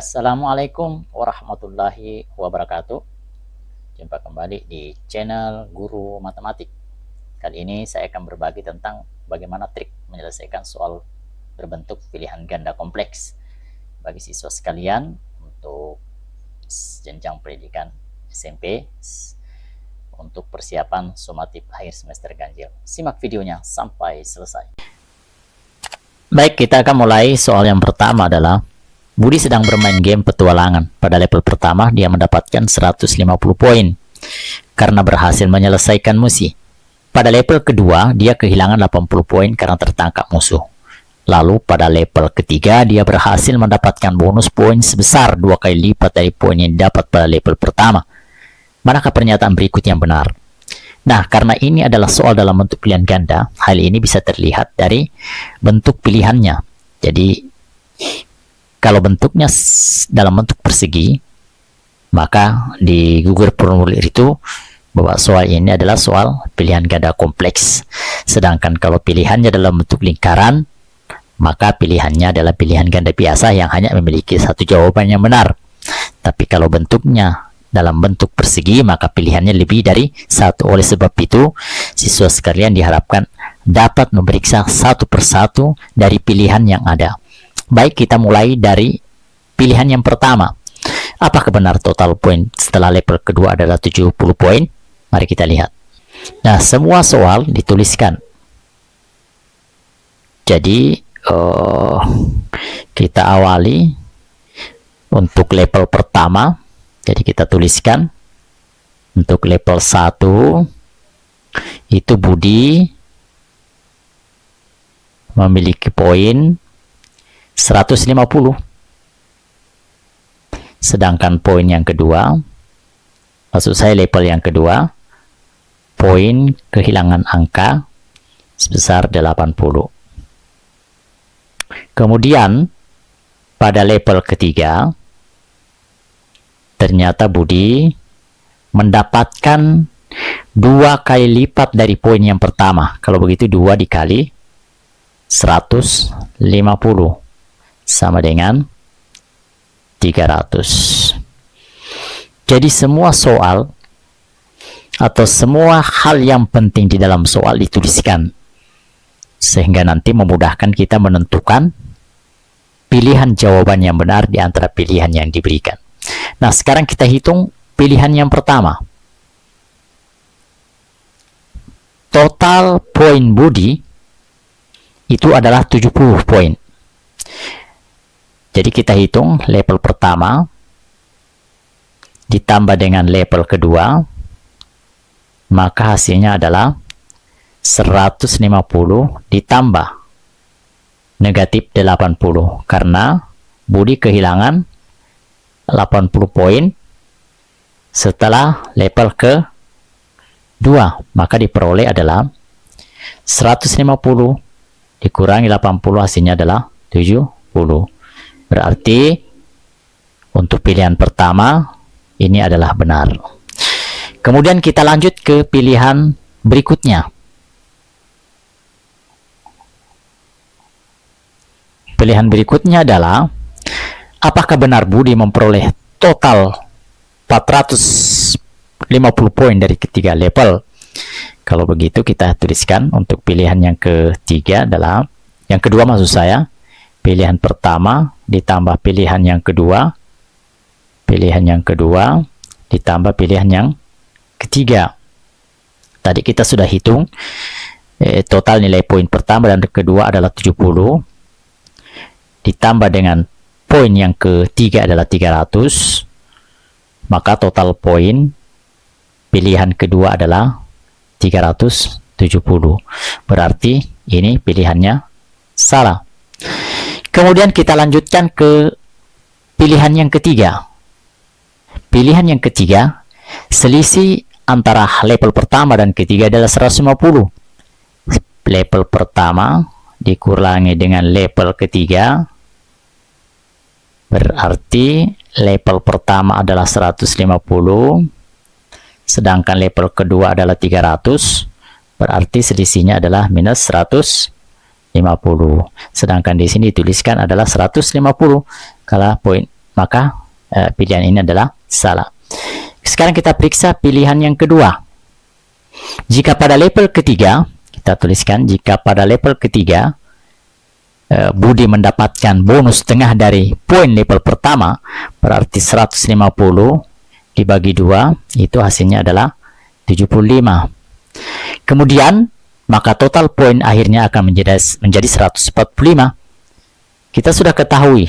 Assalamualaikum warahmatullahi wabarakatuh. Jumpa kembali di channel Guru Matematik. Kali ini saya akan berbagi tentang bagaimana trik menyelesaikan soal berbentuk pilihan ganda kompleks bagi siswa sekalian untuk jenjang pendidikan SMP untuk persiapan sumatif akhir semester ganjil. Simak videonya sampai selesai. Baik, kita akan mulai. Soal yang pertama adalah Budi sedang bermain game petualangan. Pada level pertama, dia mendapatkan 150 poin karena berhasil menyelesaikan misi. Pada level kedua, dia kehilangan 80 poin karena tertangkap musuh. Lalu pada level ketiga, dia berhasil mendapatkan bonus poin sebesar 2 kali lipat dari poin yang didapat pada level pertama. Manakah pernyataan berikut yang benar? Nah, karena ini adalah soal dalam bentuk pilihan ganda, hal ini bisa terlihat dari bentuk pilihannya. Jadi, kalau bentuknya dalam bentuk persegi, maka di Google Formulir itu bahwa soal ini adalah soal pilihan ganda kompleks. Sedangkan kalau pilihannya dalam bentuk lingkaran, maka pilihannya adalah pilihan ganda biasa yang hanya memiliki satu jawaban yang benar. Tapi kalau bentuknya dalam bentuk persegi, maka pilihannya lebih dari satu. Oleh sebab itu, siswa sekalian diharapkan dapat memeriksa satu persatu dari pilihan yang ada. Baik, kita mulai dari pilihan yang pertama. Apakah benar total poin setelah level kedua adalah 70 poin? Mari kita lihat. Nah, semua soal dituliskan. Jadi, kita awali untuk level pertama. Jadi, kita tuliskan untuk level 1 itu Budi memiliki poin 150. Sedangkan poin yang kedua, maksud saya level yang kedua, poin kehilangan angka sebesar 80. Kemudian pada level ketiga, ternyata Budi mendapatkan 2 kali lipat dari poin yang pertama. Kalau begitu 2 dikali 150 sama dengan 300. Jadi semua soal atau semua hal yang penting di dalam soal dituliskan, sehingga nanti memudahkan kita menentukan pilihan jawaban yang benar di antara pilihan yang diberikan. Nah, sekarang kita hitung pilihan yang pertama. Total poin Budi itu adalah 70 poin. Jadi kita hitung level pertama ditambah dengan level kedua, maka hasilnya adalah 150 ditambah negatif 80, karena Budi kehilangan 80 poin setelah level ke-2, maka diperoleh adalah 150 dikurangi 80, hasilnya adalah 70. Berarti untuk pilihan pertama ini adalah benar. Kemudian kita lanjut ke pilihan berikutnya. Pilihan berikutnya adalah apakah benar Budi memperoleh total 450 poin dari ketiga level. Kalau begitu kita tuliskan untuk pilihan yang ketiga adalah, yang kedua maksud saya, pilihan pertama ditambah pilihan yang kedua, pilihan yang kedua ditambah pilihan yang ketiga. Tadi kita sudah hitung total nilai poin pertama dan kedua adalah 70, ditambah dengan poin yang ketiga adalah 300, maka total poin pilihan kedua adalah 370. Berarti ini pilihannya salah. Kemudian kita lanjutkan ke pilihan yang ketiga. Pilihan yang ketiga, selisih antara level pertama dan ketiga adalah 150. Level pertama dikurangi dengan level ketiga, berarti level pertama adalah 150, sedangkan level kedua adalah 300, berarti selisihnya adalah minus 150. Sedangkan di sini dituliskan adalah 150 karena poin maka pilihan ini adalah salah. Sekarang kita periksa pilihan yang kedua. Jika pada level ketiga, kita tuliskan jika pada level ketiga Budi mendapatkan bonus setengah dari poin level pertama, berarti 150 dibagi 2, itu hasilnya adalah 75. Kemudian, maka total poin akhirnya akan menjadi 145. Kita sudah ketahui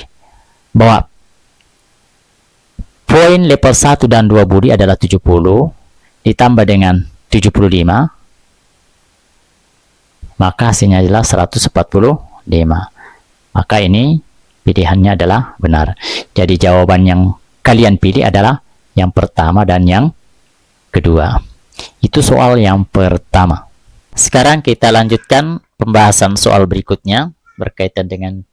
bahwa poin level 1 dan 2 Budi adalah 70, ditambah dengan 75, maka hasilnya adalah 145. Maka ini pilihannya adalah benar. Jadi jawaban yang kalian pilih adalah yang pertama dan yang kedua. Itu soal yang pertama. Sekarang kita lanjutkan pembahasan soal berikutnya berkaitan dengan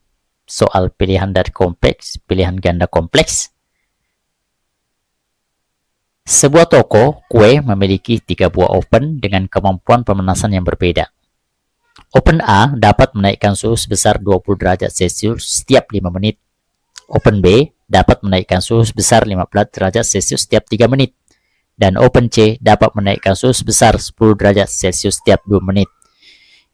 soal pilihan dari kompleks, pilihan ganda kompleks. Sebuah toko kue memiliki 3 buah oven dengan kemampuan pemanasan yang berbeda. Oven A dapat menaikkan suhu sebesar 20 derajat Celcius setiap 5 menit. Oven B dapat menaikkan suhu sebesar 15 derajat Celcius setiap 3 menit. Dan oven C dapat menaikkan suhu sebesar 10 derajat Celcius setiap 2 menit.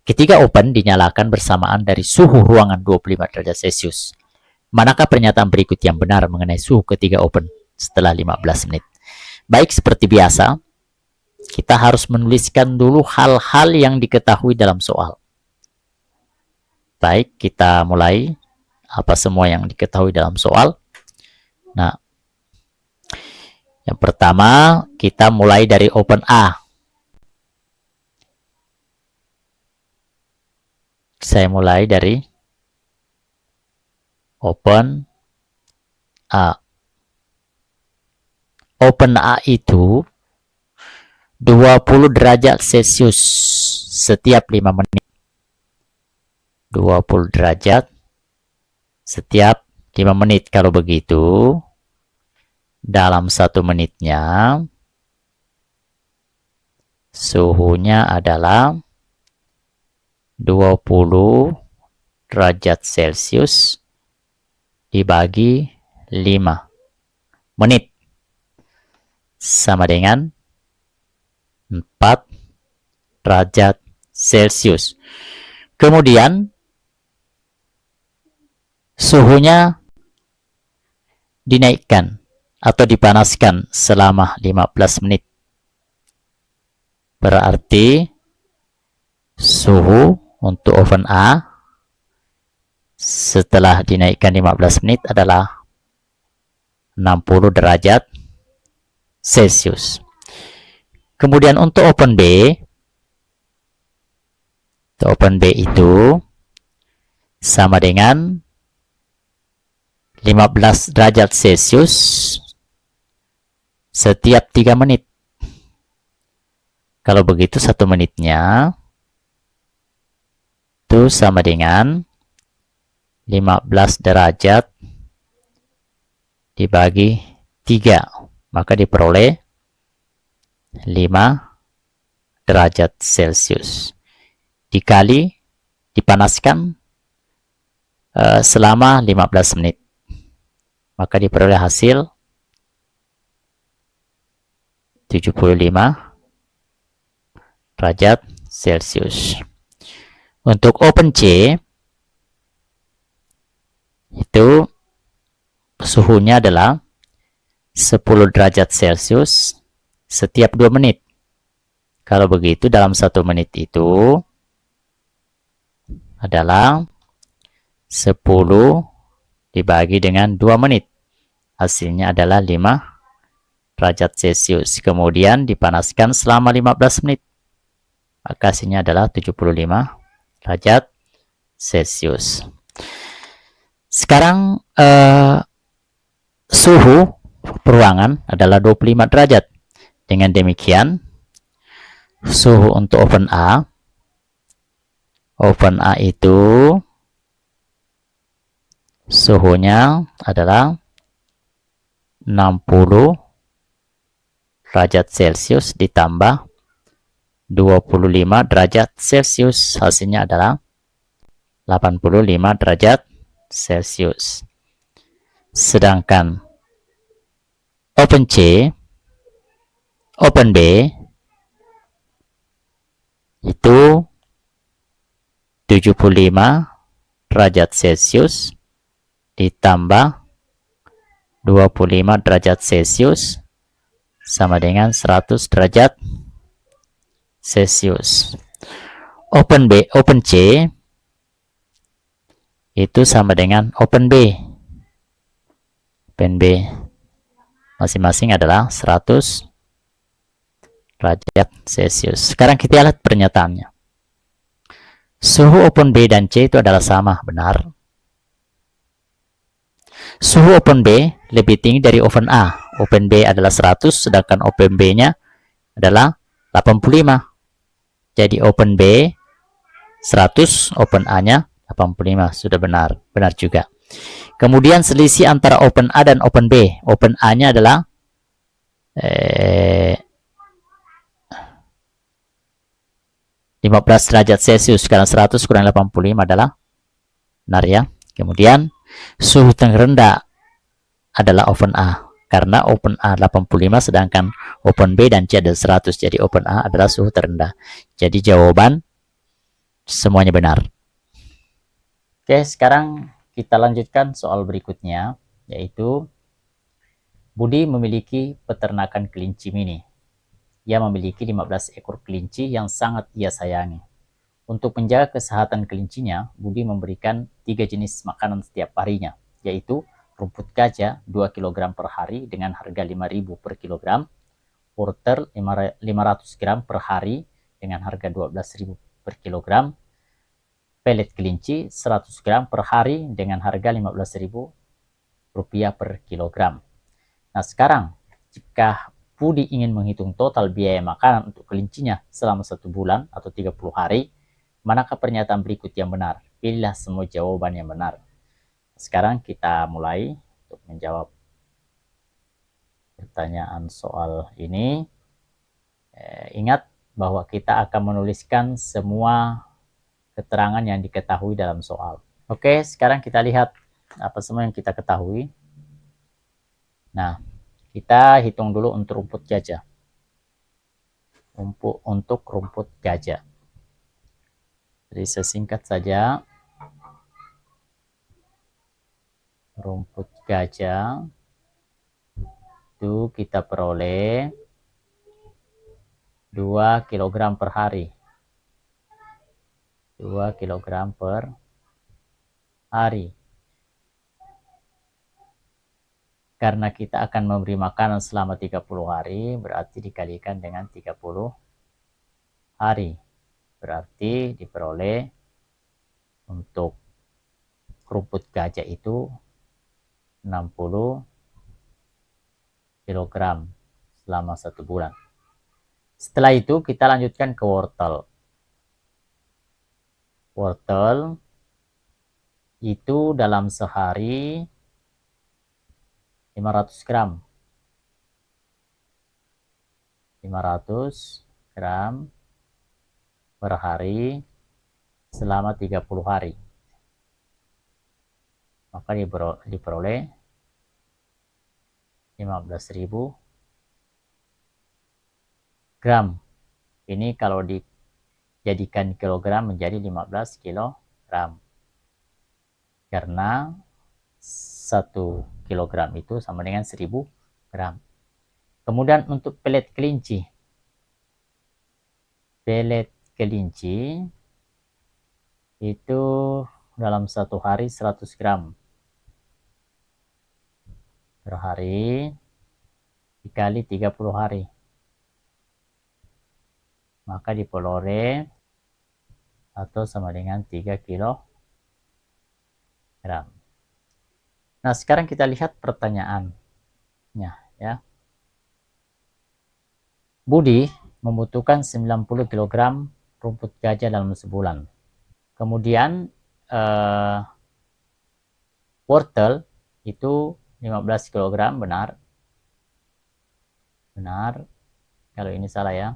Ketiga oven dinyalakan bersamaan dari suhu ruangan 25 derajat Celcius. Manakah pernyataan berikut yang benar mengenai suhu ketiga oven setelah 15 menit? Baik, seperti biasa, kita harus menuliskan dulu hal-hal yang diketahui dalam soal. Baik, kita mulai apa semua yang diketahui dalam soal. Nah, yang pertama kita mulai dari oven A. Saya mulai dari oven A. Oven A itu 20 derajat Celcius setiap 5 menit. 20 derajat setiap 5 menit. Kalau begitu, dalam 1 menitnya suhunya adalah 20 derajat Celcius dibagi 5 menit sama dengan 4 derajat Celcius. Kemudian suhunya dinaikkan atau dipanaskan selama 15 menit. Berarti suhu untuk oven A setelah dinaikkan 15 menit adalah 60 derajat Celcius. Kemudian untuk oven B, itu sama dengan 15 derajat Celcius setiap 3 menit. Kalau begitu 1 menitnya itu sama dengan 15 derajat dibagi 3. Maka diperoleh 5 derajat Celcius. Dikali dipanaskan selama 15 menit. Maka diperoleh hasil 75 derajat Celcius. Untuk oven C itu suhunya adalah 10 derajat Celcius setiap 2 menit. Kalau begitu dalam 1 menit itu adalah 10 dibagi dengan 2 menit. Hasilnya adalah 5 derajat Celcius. Kemudian dipanaskan selama 15 menit. Maka hasilnya adalah 75 derajat Celcius. Sekarang suhu ruangan adalah 25 derajat. Dengan demikian, suhu untuk oven A itu suhunya adalah 60 derajat Celcius ditambah 25 derajat Celcius. Hasilnya adalah 85 derajat Celcius. Sedangkan open C, open B itu 75 derajat Celcius ditambah 25 derajat Celcius sama dengan 100 derajat Celcius. Open C itu sama dengan open B. Open B masing-masing adalah 100 derajat Celcius. Sekarang kita lihat pernyataannya. Suhu open B dan C itu adalah sama, benar. Suhu open B lebih tinggi dari open A. Open B adalah 100, sedangkan open B-nya adalah 85. Jadi open B 100, open A-nya 85. Sudah benar. Benar juga. Kemudian selisih antara open A dan open B. Open A-nya adalah 15 derajat Celcius. Sekarang 100 kurang 85 adalah benar ya. Kemudian suhu terendah adalah open A. Karena open A 85 sedangkan open B dan C adalah 100. Jadi open A adalah suhu terendah. Jadi jawaban semuanya benar. Oke, sekarang kita lanjutkan soal berikutnya, yaitu Budi memiliki peternakan kelinci mini. Ia memiliki 15 ekor kelinci yang sangat ia sayangi. Untuk menjaga kesehatan kelincinya, Budi memberikan 3 jenis makanan setiap harinya, yaitu rumput gajah 2 kg per hari dengan harga 5.000 per kilogram, wortel 500 gram per hari dengan harga 12.000 per kilogram, pelet kelinci 100 gram per hari dengan harga 15.000 rupiah per kilogram. Nah, sekarang jika Budi ingin menghitung total biaya makanan untuk kelincinya selama 1 bulan atau 30 hari, manakah pernyataan berikut yang benar? Pilihlah semua jawaban yang benar. Sekarang kita mulai untuk menjawab pertanyaan soal ini. Ingat bahwa kita akan menuliskan semua keterangan yang diketahui dalam soal. Oke, sekarang kita lihat apa semua yang kita ketahui. Nah, kita hitung dulu untuk rumput gajah. Untuk rumput gajah. Jadi sesingkat saja, rumput gajah itu kita peroleh 2 kg per hari. 2 kg per hari. Karena kita akan memberi makanan selama 30 hari, berarti dikalikan dengan 30 hari. Berarti diperoleh untuk rumput gajah itu 60 kg selama 1 bulan. Setelah itu kita lanjutkan ke wortel. Wortel itu dalam sehari 500 gram. 500 gram per hari selama 30 hari. Maka diperoleh 15.000 gram. Ini kalau dijadikan kilogram menjadi 15 kilogram. Karena 1 kilogram itu sama dengan 1000 gram. Kemudian untuk pelet kelinci. Pelet kelinci itu dalam 1 hari 100 gram per hari dikali 30 hari. Maka diperoleh atau sama dengan 3 kilogram. Nah, sekarang kita lihat pertanyaannya ya. Budi membutuhkan 90 kg rumput gajah dalam sebulan. Kemudian wortel itu 15 kg, benar. Benar. Kalau ini salah ya.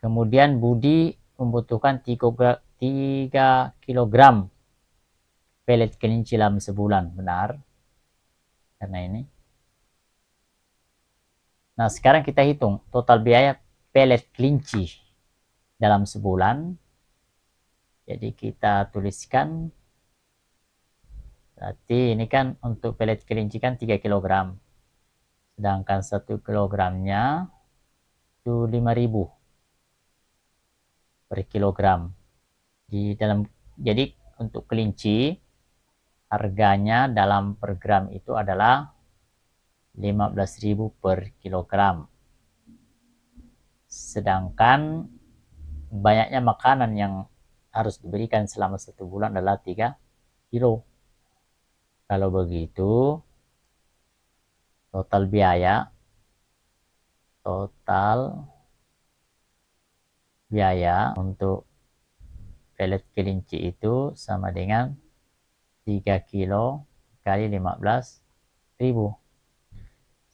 Kemudian Budi membutuhkan 3 kg pelet kelinci dalam sebulan, benar. karena ini. Nah, sekarang kita hitung total biaya pelet kelinci dalam sebulan. Jadi kita tuliskan, berarti ini kan untuk pelet kelinci kan 3 kg. Sedangkan 1 kilogramnya itu 5.000 per kilogram. Jadi untuk kelinci harganya dalam per gram itu adalah 15.000 per kilogram. Sedangkan banyaknya makanan yang harus diberikan selama 1 bulan adalah 3 kilo. Kalau begitu, total biaya untuk pelet kelinci itu sama dengan 3 kilo kali 15.000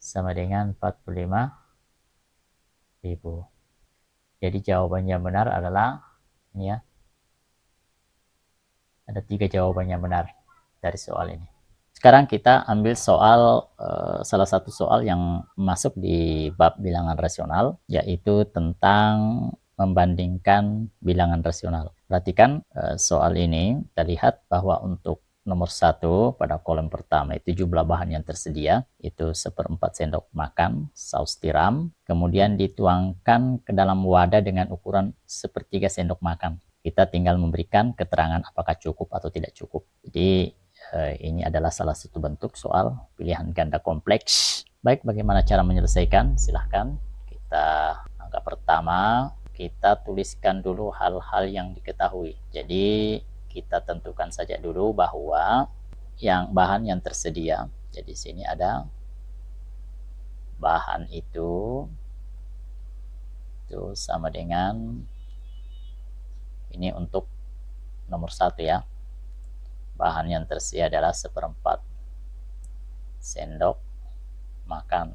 sama dengan 45.000. Jadi jawabannya benar adalah ini ya. Ada 3 jawabannya benar dari soal ini. Sekarang kita ambil salah satu soal yang masuk di bab bilangan rasional, yaitu tentang membandingkan bilangan rasional. Perhatikan soal ini, kita lihat bahwa untuk nomor 1 pada kolom pertama itu jumlah bahan yang tersedia, itu 1/4 sendok makan saus tiram, kemudian dituangkan ke dalam wadah dengan ukuran 1/3 sendok makan. Kita tinggal memberikan keterangan apakah cukup atau tidak cukup. Jadi ini adalah salah satu bentuk soal pilihan ganda kompleks. Baik, bagaimana cara menyelesaikan? Silahkan. Kita angka pertama, kita tuliskan dulu hal-hal yang diketahui. Jadi kita tentukan saja dulu bahwa bahan yang tersedia. Jadi sini ada bahan itu sama dengan ini untuk nomor 1 ya. Bahan yang tersedia adalah 1/4 sendok makan.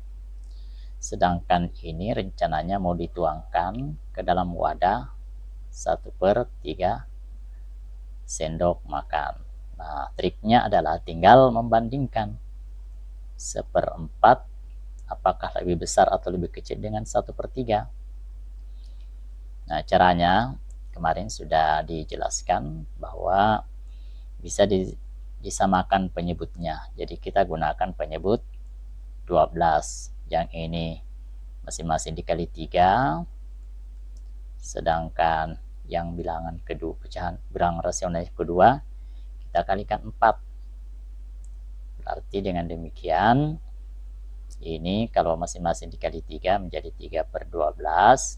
Sedangkan ini rencananya mau dituangkan ke dalam wadah 1/3 sendok makan. Nah, triknya adalah tinggal membandingkan 1/4 apakah lebih besar atau lebih kecil dengan 1/3. Nah, caranya kemarin sudah dijelaskan bahwa bisa disamakan penyebutnya. Jadi kita gunakan penyebut 12. Yang ini masing-masing dikali 3. Sedangkan yang bilangan kedua, pecahan bilangan rasional kedua, kita kalikan 4. Berarti dengan demikian, ini kalau masing-masing dikali 3 menjadi 3/12.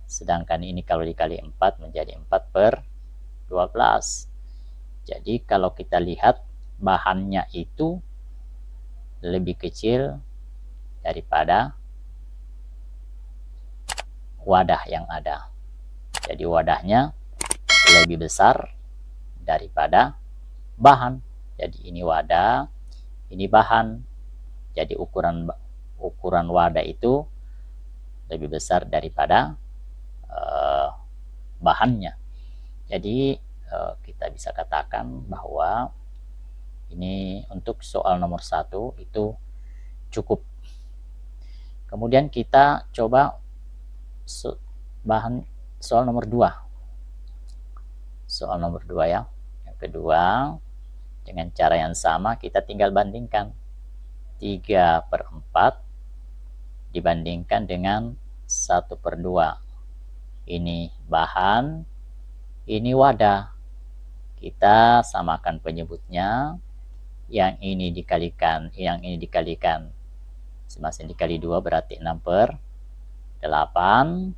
Sedangkan ini kalau dikali 4 menjadi 4/12. Jadi kalau kita lihat bahannya itu lebih kecil daripada wadah yang ada. Jadi wadahnya lebih besar daripada bahan. Jadi ini wadah, ini bahan. Jadi ukuran wadah itu lebih besar daripada bahannya. Jadi kita bisa katakan bahwa ini untuk soal nomor 1 itu cukup. Kemudian kita coba soal nomor 2. Soal nomor 2 ya. Yang kedua, dengan cara yang sama kita tinggal bandingkan 3/4 dibandingkan dengan 1/2. Ini bahan, ini wadah. Kita samakan penyebutnya. Yang ini dikalikan masing-masing dikali 2 berarti 6/8.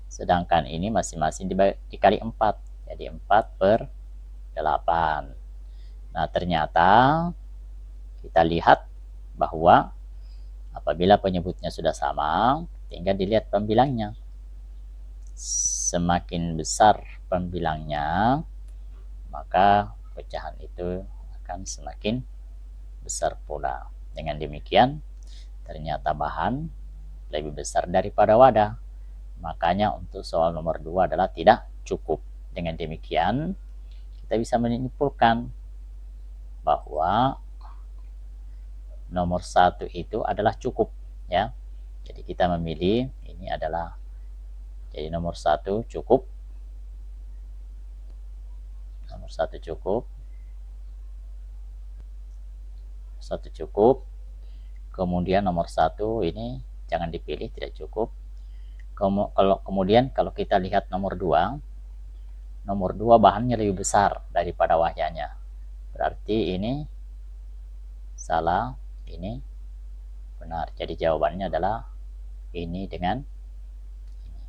Sedangkan ini masing-masing dikali 4. Jadi 4/8. Nah, ternyata kita lihat bahwa apabila penyebutnya sudah sama, tinggal dilihat pembilangnya. Semakin besar pembilangnya, maka pecahan itu akan semakin besar pula. Dengan demikian, ternyata bahan lebih besar daripada wadah. Makanya untuk soal nomor 2 adalah tidak cukup. Dengan demikian, kita bisa menyimpulkan bahwa nomor 1 itu adalah cukup ya. Jadi kita memilih ini adalah jadi nomor 1 cukup. Nomor 1 cukup. 1 cukup. Kemudian nomor 1 ini jangan dipilih, tidak cukup. Kemudian kalau kita lihat nomor 2 bahannya lebih besar daripada wahyanya. Berarti ini salah, ini benar. Jadi jawabannya adalah ini dengan ini.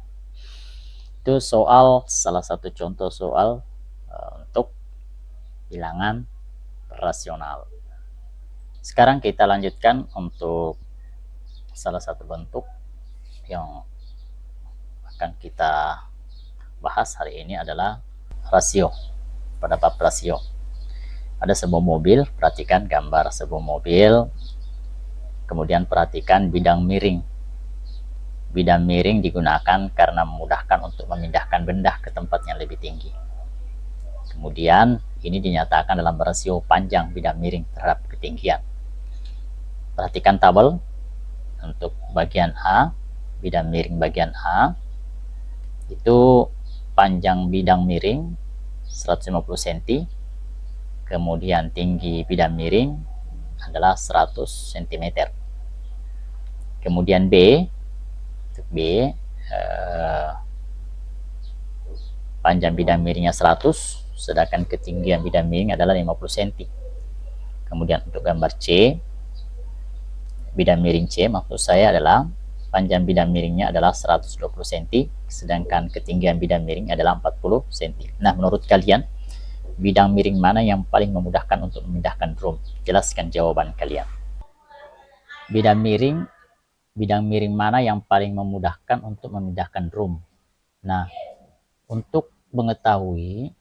Itu salah satu contoh soal untuk bilangan rasional. Sekarang kita lanjutkan untuk salah satu bentuk yang akan kita bahas hari ini adalah rasio. Pada bab rasio, ada sebuah mobil, perhatikan gambar sebuah mobil, kemudian perhatikan bidang miring. Bidang miring digunakan karena memudahkan untuk memindahkan benda ke tempat yang lebih tinggi. Kemudian ini dinyatakan dalam rasio panjang bidang miring terhadap ketinggian. Perhatikan tabel untuk bagian A, bidang miring bagian A itu panjang bidang miring 150 cm, kemudian tinggi bidang miring adalah 100 cm. Kemudian B, untuk B panjang bidang miringnya 100, sedangkan ketinggian bidang miring adalah 50 cm. Kemudian untuk gambar C, bidang miring C maksud saya adalah panjang bidang miringnya adalah 120 cm, sedangkan ketinggian bidang miring adalah 40 cm. Nah, menurut kalian bidang miring mana yang paling memudahkan untuk memindahkan drum? Jelaskan jawaban kalian. Bidang miring mana yang paling memudahkan untuk memindahkan drum? Nah, untuk mengetahui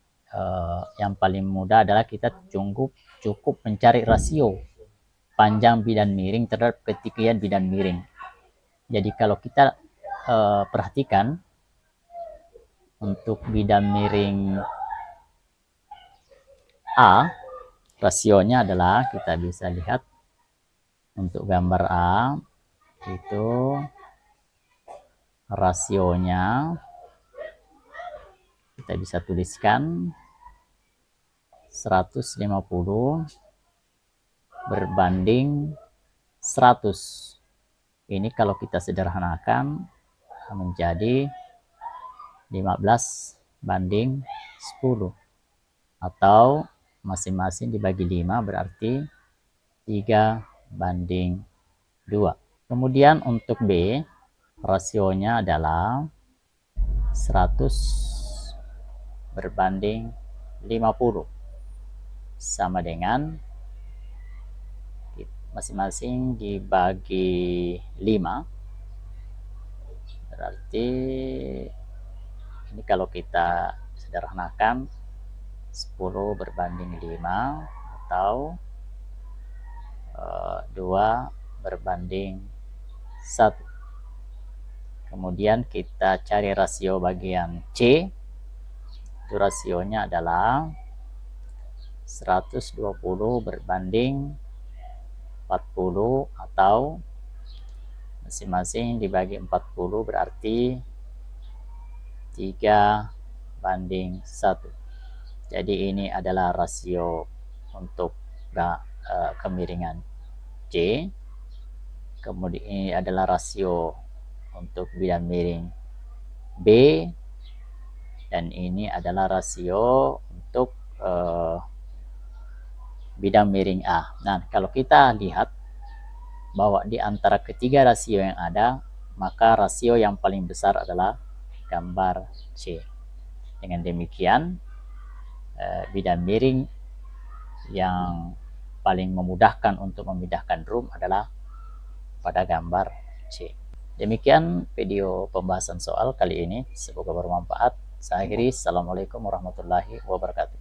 yang paling mudah adalah kita cukup mencari rasio panjang bidang miring terhadap ketinggian bidang miring. Jadi kalau kita perhatikan untuk bidang miring A, rasionya adalah kita bisa lihat untuk gambar A itu rasionya kita bisa tuliskan 150 berbanding 100. Ini kalau kita sederhanakan menjadi 15 banding 10, atau masing-masing dibagi 5 berarti 3 banding 2. Kemudian untuk B, rasionya adalah 100 berbanding 50, sama dengan masing-masing dibagi 5, berarti ini kalau kita sederhanakan 10 berbanding 5 atau 2 berbanding 1. Kemudian kita cari rasio bagian C. Itu rasionya adalah 120 berbanding 40 atau masing-masing dibagi 40 berarti 3 banding 1. Jadi ini adalah rasio untuk kemiringan C. Kemudian ini adalah rasio untuk bidang miring B, dan ini adalah rasio untuk bidang miring A. Nah, kalau kita lihat bahwa di antara ketiga rasio yang ada, maka rasio yang paling besar adalah gambar C. Dengan demikian, bidang miring yang paling memudahkan untuk memindahkan drum adalah pada gambar C. Demikian video pembahasan soal kali ini, semoga bermanfaat. Saya akhiri, assalamualaikum warahmatullahi wabarakatuh.